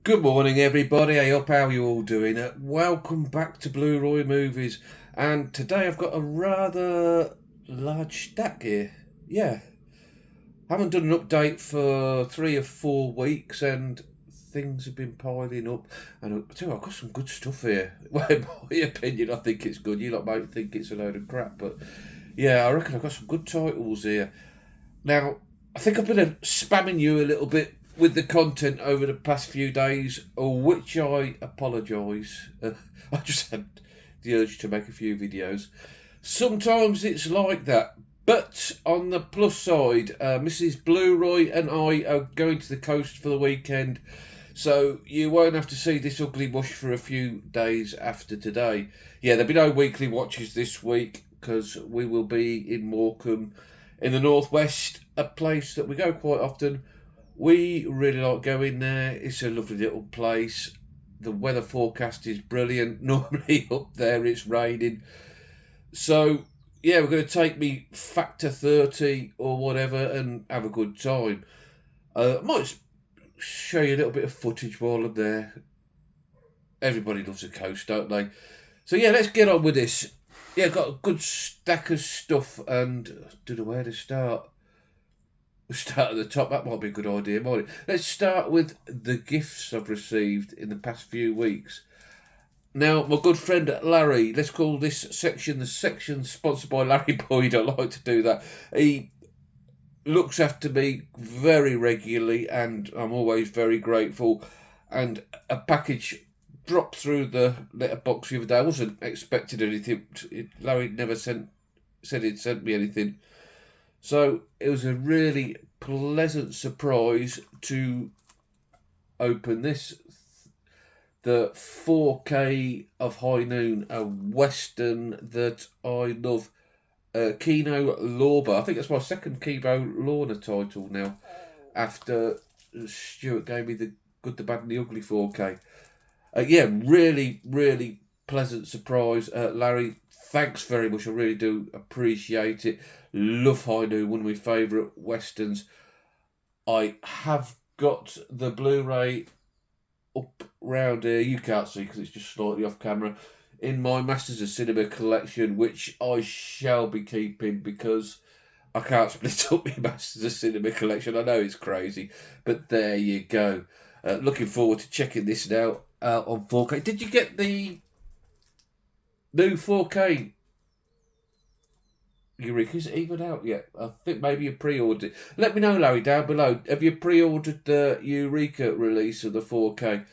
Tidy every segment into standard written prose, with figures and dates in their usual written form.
Good morning, everybody. Hey up, how are you all doing? Welcome back to Blu-Roy Movies. And today I've got a rather large stack here. Yeah, haven't done an update for 3 or 4 weeks, and things have been piling up. And I tell you, I've got some good stuff here. Well, in my opinion, I think it's good. You lot might think it's a load of crap, but yeah, I reckon I've got some good titles here. Now, I think I've been spamming you a little bit with the content over the past few days, which I apologise. I just had the urge to make a few videos. Sometimes it's like that. But on the plus side, Mrs. Blu-Roy and I are going to the coast for the weekend, so you won't have to see this ugly bush for a few days after today. Yeah, there'll be no weekly watches this week because we will be in Morecambe in the northwest, a place that we go quite often. We really like going there. It's a lovely little place. The weather forecast is brilliant. Normally up there it's raining. So, yeah, we're going to take me factor 30 or whatever and have a good time. I might show you a little bit of footage while I'm there. Everybody loves the coast, don't they? So, yeah, let's get on with this. Yeah, got a good stack of stuff, and I don't know where to start. We'll start at the top. That might be a good idea, might it? Let's start with the gifts I've received in the past few weeks. Now, my good friend Larry, let's call this section the section sponsored by Larry Boyd. I like to do that. He looks after me very regularly, and I'm always very grateful. And a package dropped through the letterbox the other day. I wasn't expecting anything. Larry never said he'd sent me anything. So it was a really pleasant surprise to open this. The 4K of High Noon, a western that I love. Kino Lorber. I think that's my second Kino Lorna title now, after Stuart gave me the Good, the Bad and the Ugly 4K. Yeah, really, really pleasant surprise. Larry, thanks very much. I really do appreciate it. Love High Noon, one of my favourite westerns. I have got the Blu-ray up round here. You can't see because it's just slightly off camera. In my Masters of Cinema collection, which I shall be keeping because I can't split up my Masters of Cinema collection. I know it's crazy, but there you go. Looking forward to checking this now on 4K. Did you get the new 4K? Eureka, is it even out yet? I think maybe you pre-ordered it. Let me know, Larry, down below. Have you pre-ordered the Eureka release of the 4K?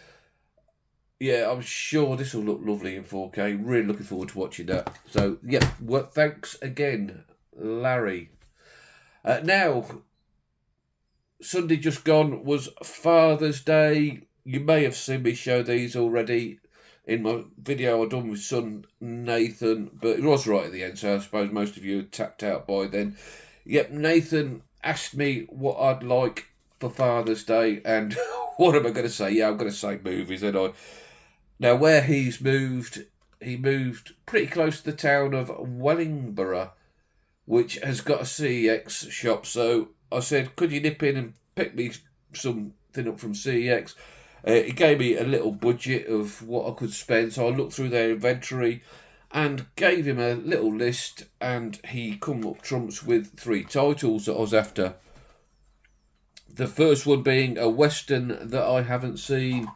Yeah, I'm sure this will look lovely in 4K. Really looking forward to watching that. So, yeah, well, thanks again, Larry. Now, Sunday just gone was Father's Day. You may have seen me show these already in my video I done with son Nathan, but it was right at the end, so I suppose most of you had tapped out by then. Yep, Nathan asked me what I'd like for Father's Day, and what am I going to say? Yeah, I'm going to say movies, ain't I? Now, where he moved pretty close to the town of Wellingborough, which has got a CEX shop. So I said, could you nip in and pick me something up from CEX? He gave me a little budget of what I could spend, so I looked through their inventory and gave him a little list, and he come up trumps with 3 titles that I was after. The first one being a western that I haven't seen,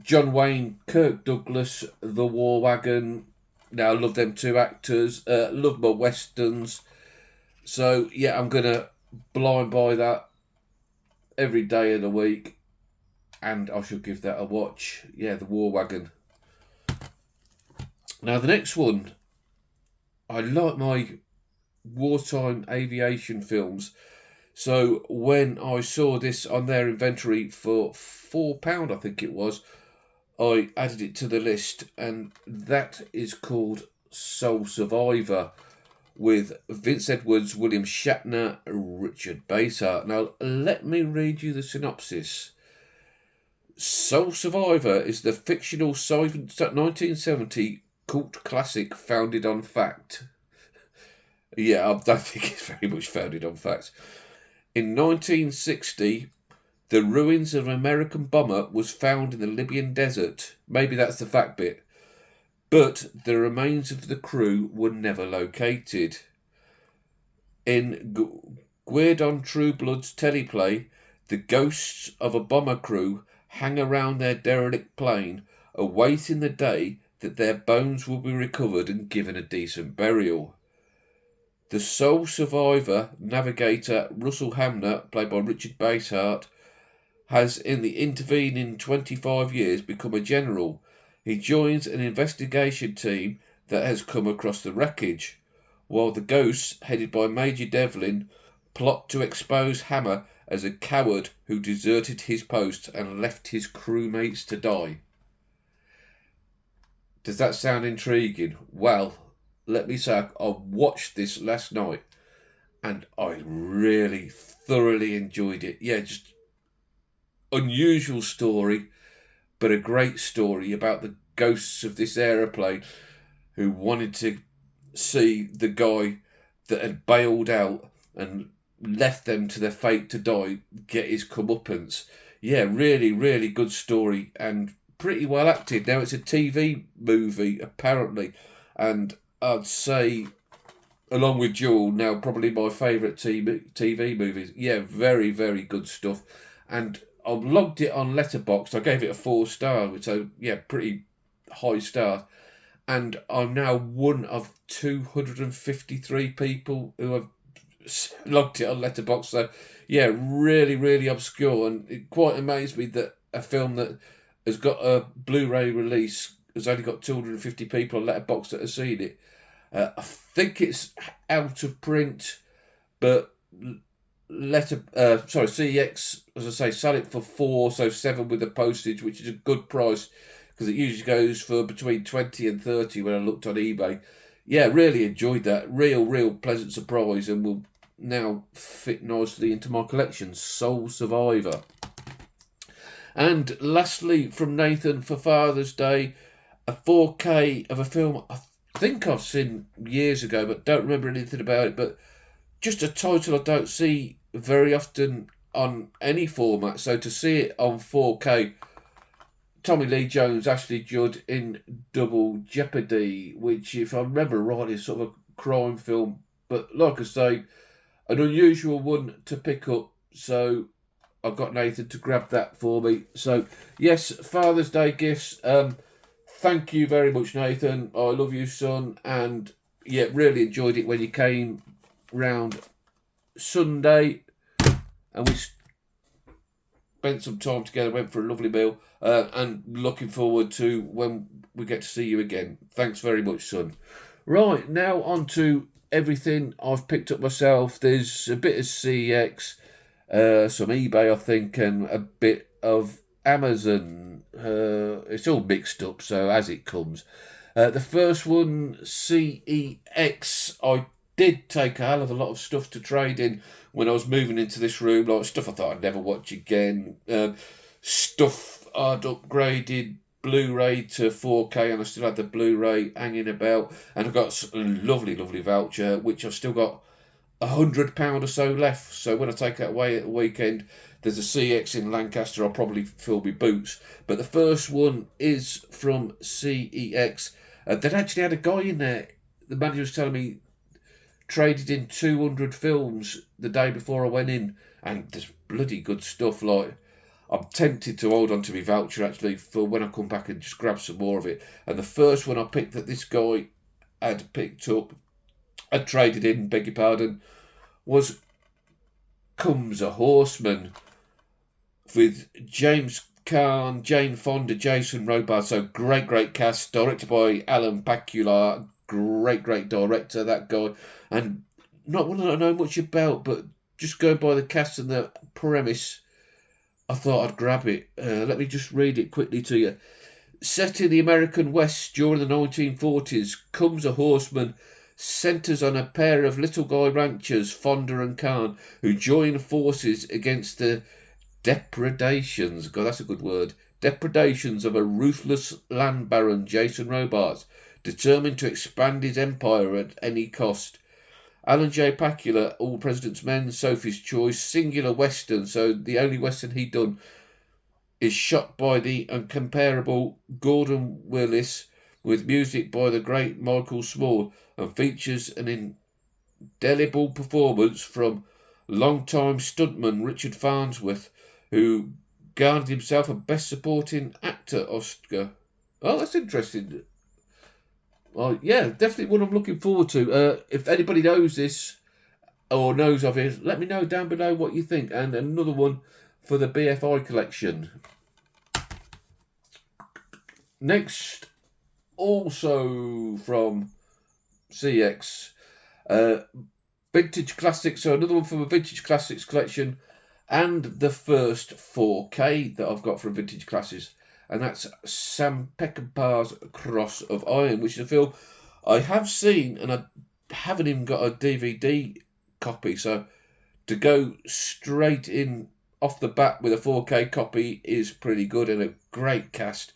John Wayne, Kirk Douglas, The War Wagon. Now, I love them 2 actors, love my westerns, so yeah, I'm going to blind buy that every day of the week. And I shall give that a watch. Yeah, The War Wagon. Now, the next one. I like my wartime aviation films. So, when I saw this on their inventory for £4, I think it was, I added it to the list. And that is called Soul Survivor, with Vince Edwards, William Shatner, Richard Basehart. Now, let me read you the synopsis. Soul Survivor is the fictional 1970 cult classic founded on fact. Yeah, I don't think it's very much founded on facts. In 1960, The ruins of an American bomber was found in the Libyan desert. Maybe that's the fact bit. But the remains of the crew were never located. In Guerdon Trueblood's teleplay, the ghosts of a bomber crew hang around their derelict plane, awaiting the day that their bones will be recovered and given a decent burial. The sole survivor, navigator Russell Hamner, played by Richard Basehart, has in the intervening 25 years become a general. He joins an investigation team that has come across the wreckage, while the ghosts, headed by Major Devlin, plot to expose Hammer as a coward who deserted his post and left his crewmates to die. Does that sound intriguing? Well, let me say, I watched this last night and I really thoroughly enjoyed it. Yeah, just unusual story, but a great story about the ghosts of this aeroplane who wanted to see the guy that had bailed out and left them to their fate to die get his comeuppance. Yeah, really, really good story and pretty well acted. Now, it's a TV movie, apparently, and I'd say, along with Jewel, now probably my favourite TV movies. Yeah, very, very good stuff. And I logged it on Letterboxd. I gave it a 4 star, so yeah, pretty high star. And I'm now one of 253 people who have logged it on Letterboxd. So yeah, really, really obscure, and it quite amazed me that a film that has got a Blu-ray release has only got 250 people on Letterboxd that have seen it. I think it's out of print, but CEX, as I say, sell it for 4, so 7 with the postage, which is a good price because it usually goes for between 20 and 30 when I looked on eBay. Yeah, really enjoyed that. Real pleasant surprise, and will now fit nicely into my collection. Soul Survivor. And lastly, from Nathan for Father's Day, a 4K of a film I think I've seen years ago, but don't remember anything about it. But just a title I don't see very often on any format. So to see it on 4K, Tommy Lee Jones, Ashley Judd in Double Jeopardy, which, if I remember right, is sort of a crime film. But like I say, an unusual one to pick up. So I've got Nathan to grab that for me. So yes, Father's Day gifts. Thank you very much, Nathan. I love you, son. And yeah, really enjoyed it when you came round Sunday and we spent some time together, went for a lovely meal, and looking forward to when we get to see you again. Thanks very much, son. Right, now on to everything I've picked up myself. There's a bit of CX, some eBay, I think, and a bit of Amazon. It's all mixed up, so as it comes. The first one, CEX, I did take a hell of a lot of stuff to trade in when I was moving into this room, like stuff I thought I'd never watch again, stuff I'd upgraded Blu-ray to 4K, and I still had the Blu-ray hanging about, and I got a lovely voucher, which I've still got £100 or so left. So when I take that away at the weekend, there's a CX in Lancaster. I'll probably fill my boots. But the first one is from CEX. They'd actually had a guy in there. The manager was telling me traded in 200 films the day before I went in, and there's bloody good stuff. Like, I'm tempted to hold on to my voucher actually for when I come back and just grab some more of it. And the first one I picked that this guy had picked up, had traded in, beg your pardon, was Comes a Horseman, with James Caan, Jane Fonda, Jason Robards. So great cast, directed by Alan Pakula. Great director, that guy. And not one I don't know much about, but just going by the cast and the premise, I thought I'd grab it. Let me just read it quickly to you. Set in the American West during the 1940s, Comes a Horseman centres on a pair of little guy ranchers, Fonda and Caan, who join forces against the depredations, God, that's a good word, depredations of a ruthless land baron, Jason Robards, determined to expand his empire at any cost. Alan J. Pakula, All President's Men, Sophie's Choice, Singular Western. So the only Western he'd done is shot by the incomparable Gordon Willis with music by the great Michael Small and features an indelible performance from longtime stuntman Richard Farnsworth, who garnered himself a Best Supporting Actor Oscar. Oh, that's interesting. Well, yeah, definitely one I'm looking forward to. If anybody knows this or knows of it, let me know down below what you think. And another one for the BFI collection. Next, also from CX, Vintage Classics. So another one from a Vintage Classics collection, and the first 4K that I've got from Vintage Classics, and that's Sam Peckinpah's Cross of Iron, which is a film I have seen, and I haven't even got a DVD copy. So to go straight in off the bat with a 4K copy is pretty good, and a great cast.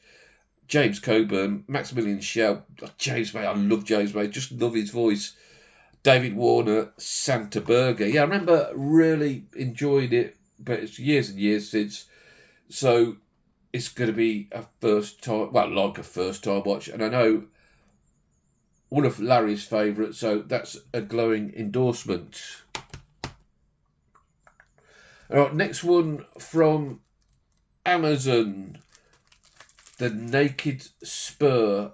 James Coburn, Maximilian Schell, James May, I love James May, just love his voice. David Warner, Santa Berger. Yeah, I remember really enjoying it, but it's years and years since. So it's going to be a first time, well, like a first time watch. And I know one of Larry's favourites, so that's a glowing endorsement. All right, next one from Amazon. The Naked Spur,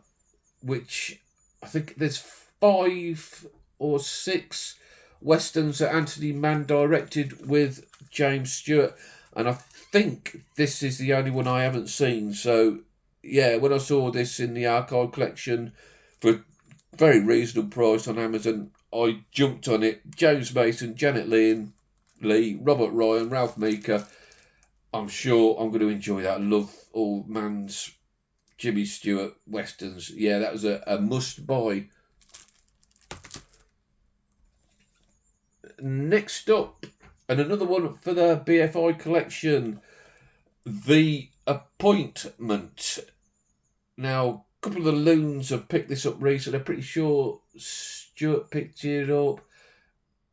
which I think there's 5 or 6 westerns that Anthony Mann directed with James Stewart, and I think this is the only one I haven't seen. So yeah, when I saw this in the archive collection for a very reasonable price on Amazon, I jumped on it. James Mason, Janet Lee, Robert Ryan, Ralph Meeker. I'm sure I'm going to enjoy that. I love all Mann's Jimmy Stewart westerns. Yeah, that was a must buy. Next up, and another one for the BFI collection, The Appointment. Now, a couple of the loons have picked this up recently. I'm pretty sure Stewart picked it up,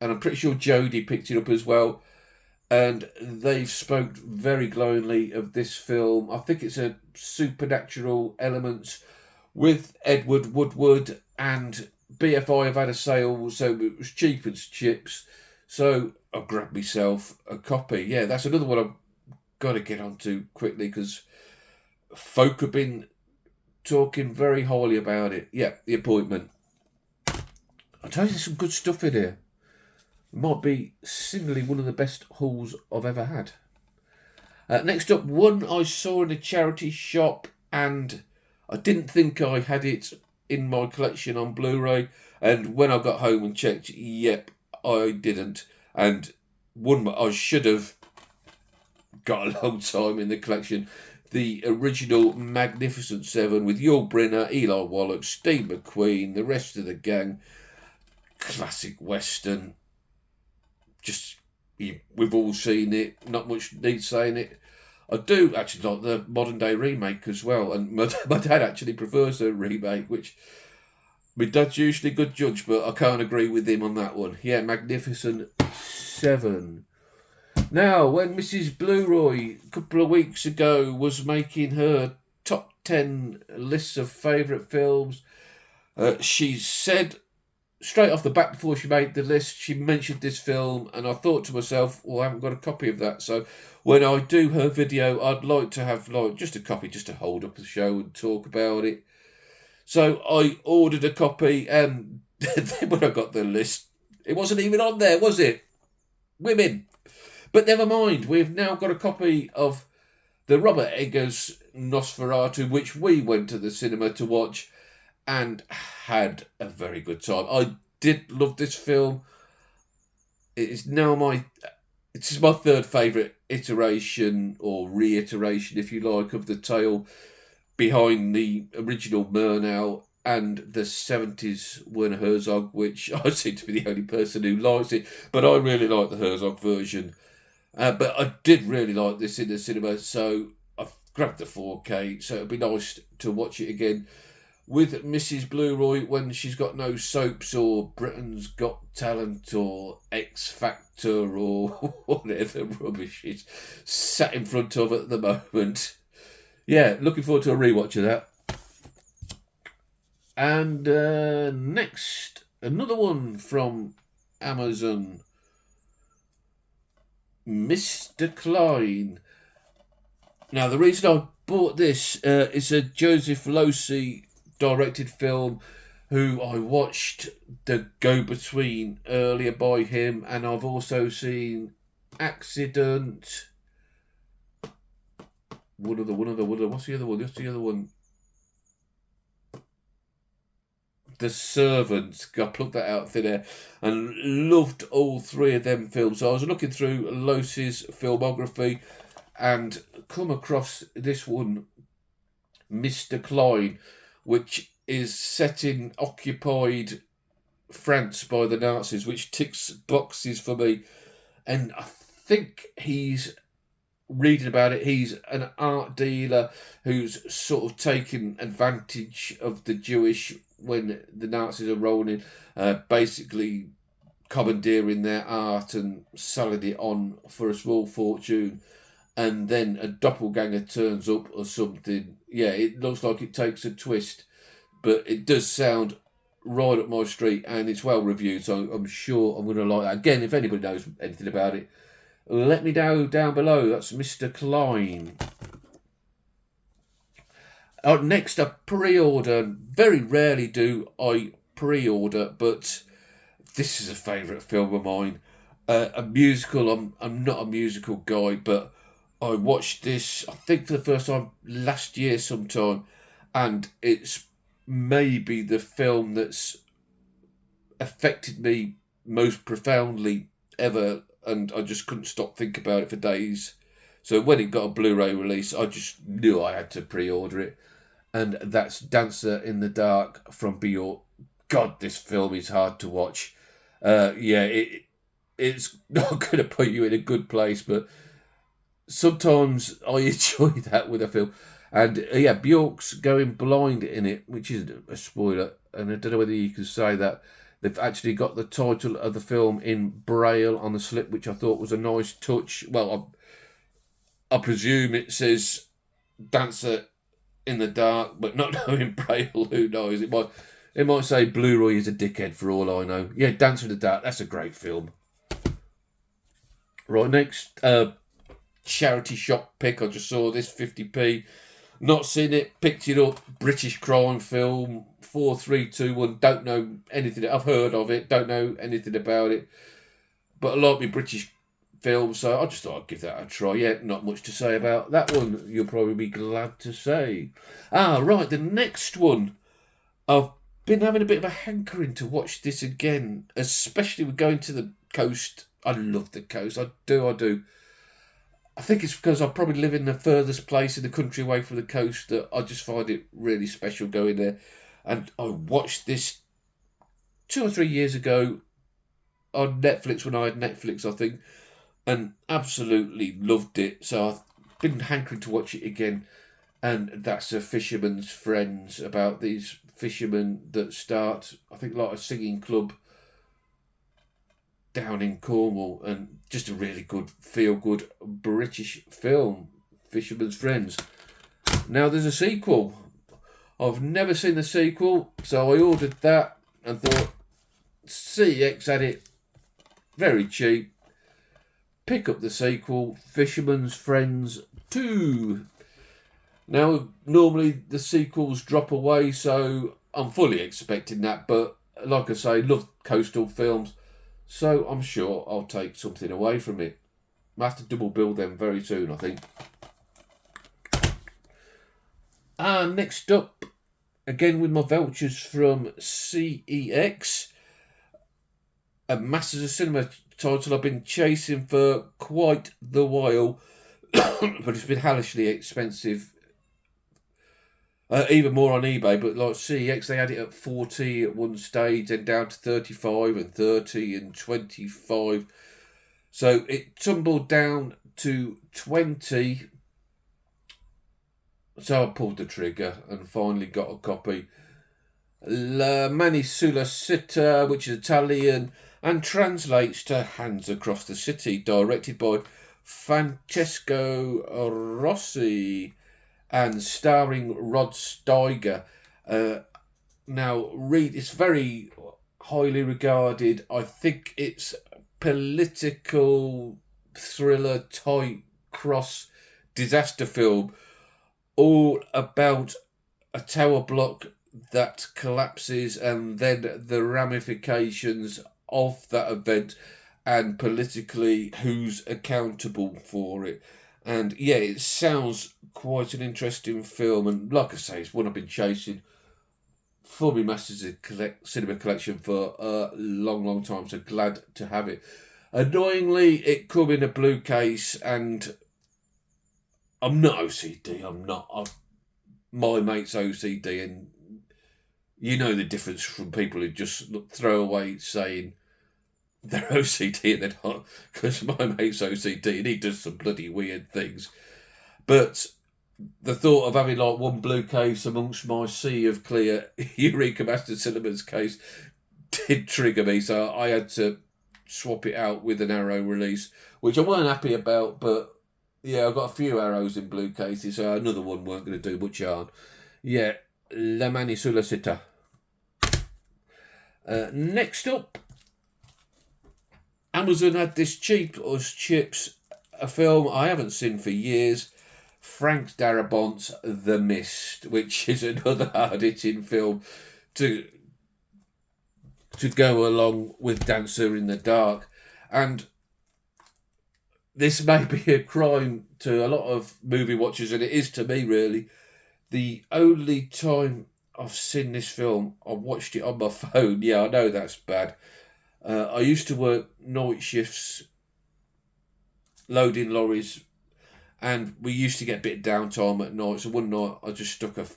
and I'm pretty sure Jodie picked it up as well. And they've spoke very glowingly of this film. I think it's a supernatural elements with Edward Woodward, and BFI have had a sale, so it was cheap as chips. So I grabbed myself a copy. Yeah, that's another one I've got to get onto quickly because folk have been talking very highly about it. Yeah, The Appointment. I tell you, there's some good stuff in here. Might be singly one of the best hauls I've ever had. Next up, one I saw in a charity shop, and I didn't think I had it in my collection on Blu-ray, and when I got home and checked, yep, I didn't. And one I should have got a long time in the collection. The original Magnificent Seven with Yul Brynner, Eli Wallach, Steve McQueen, the rest of the gang. Classic Western. Just, we've all seen it, not much needs saying it. I do actually like the modern day remake as well, and my dad actually prefers the remake, which my dad's usually a good judge, but I can't agree with him on that one. Yeah, Magnificent Seven. Now, when Mrs. Blu-Roy a couple of weeks ago was making her top 10 lists of favourite films, she said straight off the bat before she made the list, she mentioned this film, and I thought to myself, well, I haven't got a copy of that. So when I do her video, I'd like to have just a copy just to hold up the show and talk about it. So I ordered a copy, and then when I got the list, it wasn't even on there, was it? Women. But never mind, we've now got a copy of the Robert Eggers Nosferatu, which we went to the cinema to watch and had a very good time. I did love this film. It is now my third favourite iteration, or reiteration if you like, of the tale behind the original Murnau and the 70s Werner Herzog, which I seem to be the only person who likes it, but I really like the Herzog version. But I did really like this in the cinema, so I've grabbed the 4K, so it'd be nice to watch it again. with Mrs. Blu-Roy when she's got no soaps or Britain's Got Talent or X Factor or whatever rubbish she's sat in front of at the moment. Yeah, looking forward to a rewatch of that. And next, another one from Amazon, Mr. Klein. Now, the reason I bought this is a Joseph Losey directed film who I watched The Go-Between earlier by him, and I've also seen Accident. What's the other one? The Servant. I plucked that out thin air and loved all three of them films. So I was looking through Losey's filmography and come across this one, Mr. Klein, which is set in occupied France by the Nazis, which ticks boxes for me. And I think reading about it, he's an art dealer who's sort of taken advantage of the Jewish when the Nazis are rolling, basically commandeering their art and selling it on for a small fortune. And then a doppelganger turns up or something. Yeah, it looks like it takes a twist, but it does sound right up my street, and it's well reviewed, so I'm sure I'm going to like that. Again, if anybody knows anything about it, let me know down below. That's Mr. Klein. Next, a pre-order. Very rarely do I pre-order, but this is a favourite film of mine. A musical. I'm not a musical guy, but I watched this, I think, for the first time last year sometime, and it's maybe the film that's affected me most profoundly ever, and I just couldn't stop thinking about it for days. So when it got a Blu-ray release, I just knew I had to pre-order it, and that's Dancer in the Dark from Bjork. God, this film is hard to watch. It's not going to put you in a good place, but sometimes I enjoy that with a film. And Bjork's going blind in it, which isn't a spoiler. And I don't know whether you can say that. They've actually got the title of the film in Braille on the slip, which I thought was a nice touch. Well, I presume it says Dancer in the Dark, but not knowing Braille, who knows? It might say Blu-Roy is a dickhead for all I know. Yeah, Dancer in the Dark, that's a great film. Right, next, charity shop pick. I just saw this, 50p. Not seen it, picked it up. British crime film, 4321. Don't know anything. I've heard of it, don't know anything about it. But I like my British films, so I just thought I'd give that a try. Yeah, not much to say about that one, you'll probably be glad to say. Right, the next one. I've been having a bit of a hankering to watch this again, especially with going to the coast. I love the coast, I do. I think it's because I probably live in the furthest place in the country away from the coast that I just find it really special going there. And I watched this 2 or 3 years ago on Netflix when I had Netflix, I think, and absolutely loved it. So I've been hankering to watch it again. And that's a Fisherman's Friends, about these fishermen that start, I think, like a singing club down in Cornwall, and just a really good, feel-good British film, Fisherman's Friends. Now there's a sequel. I've never seen the sequel, so I ordered that and thought, CX had it very cheap. Pick up the sequel, Fisherman's Friends 2. Now, normally the sequels drop away, so I'm fully expecting that, but like I say, love coastal films, so I'm sure I'll take something away from it. I'll have to double bill them very soon, I think. Next up, again with my vouchers from CEX, a Masters of Cinema title I've been chasing for quite the while, but it's been hellishly expensive. Even more on eBay, but like CEX, they had it at 40 at one stage, then down to 35 and 30 and 25. So it tumbled down to 20. So I pulled the trigger and finally got a copy. La Manisula, which is Italian and translates to Hands Across the City, directed by Francesco Rossi and starring Rod Steiger. Now, it's very highly regarded. I think it's political thriller type cross disaster film, all about a tower block that collapses and then the ramifications of that event and politically who's accountable for it. And yeah, it sounds quite an interesting film, and like I say, it's one I've been chasing for my Masters Cinema collection for a long time, so glad to have it. Annoyingly, it come in a blue case, and I'm not OCD, my mate's OCD, and you know the difference from people who just throw away saying they're OCD and they're not, because my mate's OCD and he does some bloody weird things. But the thought of having like one blue case amongst my sea of clear Eureka Master Cinemas case did trigger me, so I had to swap it out with an Arrow release, which I weren't happy about, but yeah, I've got a few Arrows in blue cases, so another one weren't going to do much harm. Yeah, La Manisula Sita. Next up, Amazon had this cheap as chips, a film I haven't seen for years, Frank Darabont's The Mist, which is another hard-hitting film to go along with Dancer in the Dark. And this may be a crime to a lot of movie watchers, and it is to me, really. The only time I've seen this film, I watched it on my phone. Yeah, I know that's bad. I used to work night shifts loading lorries, and we used to get a bit of downtime at night. So one night I just stuck a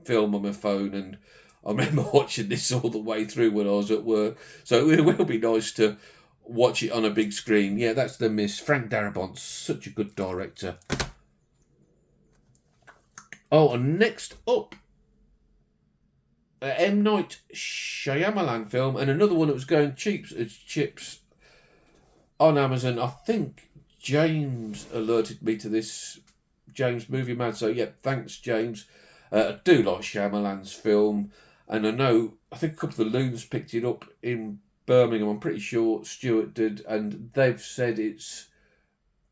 film on my phone, and I remember watching this all the way through when I was at work. So it will be nice to watch it on a big screen. Yeah, that's The Mist. Frank Darabont's such a good director. Oh, and next up, M. Night Shyamalan film, and another one that was going cheap as chips on Amazon. I think James alerted me to this, James Movie Man, so yeah, thanks James. I do like Shyamalan's film, and I think a couple of the loons picked it up in Birmingham. I'm pretty sure Stuart did, and they've said it's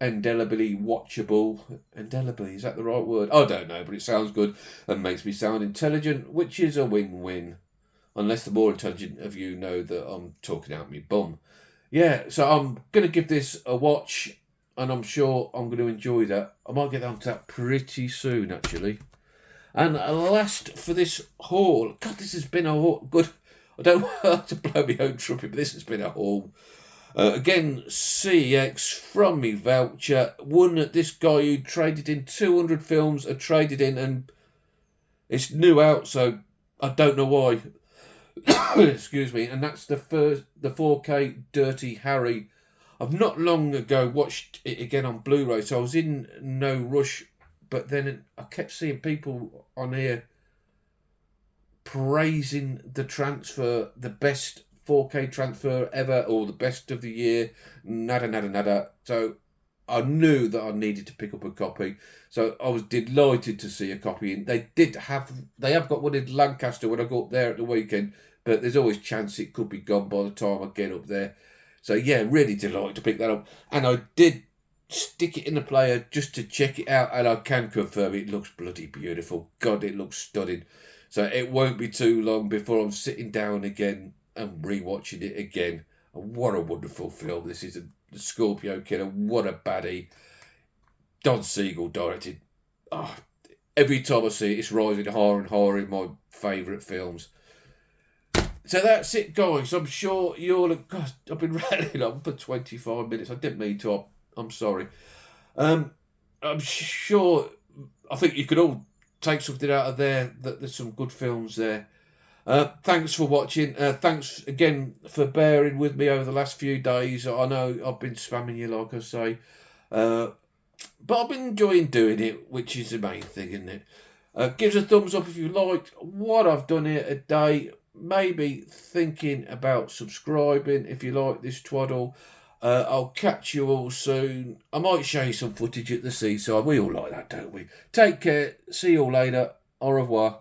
indelibly watchable. Indelibly, is that the right word? I don't know, but it sounds good and makes me sound intelligent, which is a win-win. Unless the more intelligent of you know that I'm talking out my bum. Yeah, so I'm going to give this a watch, and I'm sure I'm going to enjoy that. I might get onto that pretty soon, actually. And last for this haul, God, this has been a haul. Good. I don't want to blow my own trumpet, but this has been a haul. Again, CX from me voucher. One that this guy who traded in 200 films had traded in, and it's new out, so I don't know why. Excuse me. And that's the 4K Dirty Harry. I've not long ago watched it again on Blu-ray, so I was in no rush. But then I kept seeing people on here praising the transfer, the best 4K transfer ever, or the best of the year. Nada. So I knew that I needed to pick up a copy. So I was delighted to see a copy. And they have got one in Lancaster when I go up there at the weekend, but there's always a chance it could be gone by the time I get up there. So yeah, really delighted to pick that up. And I did stick it in the player just to check it out, and I can confirm it looks bloody beautiful. God, it looks stunning. So it won't be too long before I'm sitting down again and rewatching it again. And what a wonderful film. This is the Scorpio Killer. What a baddie. Don Siegel directed. Oh, every time I see it, it's rising higher and higher in my favourite films. So that's it, guys. I'm sure you're... God, I've been rattling on for 25 minutes. I didn't mean to. I'm sorry. I'm sure... I think you could all take something out of there. That there's some good films there. Thanks for watching. Thanks again for bearing with me over the last few days. I know I've been spamming you, like I say. But I've been enjoying doing it, which is the main thing, isn't it? Give us a thumbs up if you liked what I've done here today. Maybe thinking about subscribing if you like this twaddle. I'll catch you all soon. I might show you some footage at the seaside. We all like that, don't we? Take care. See you all later. Au revoir.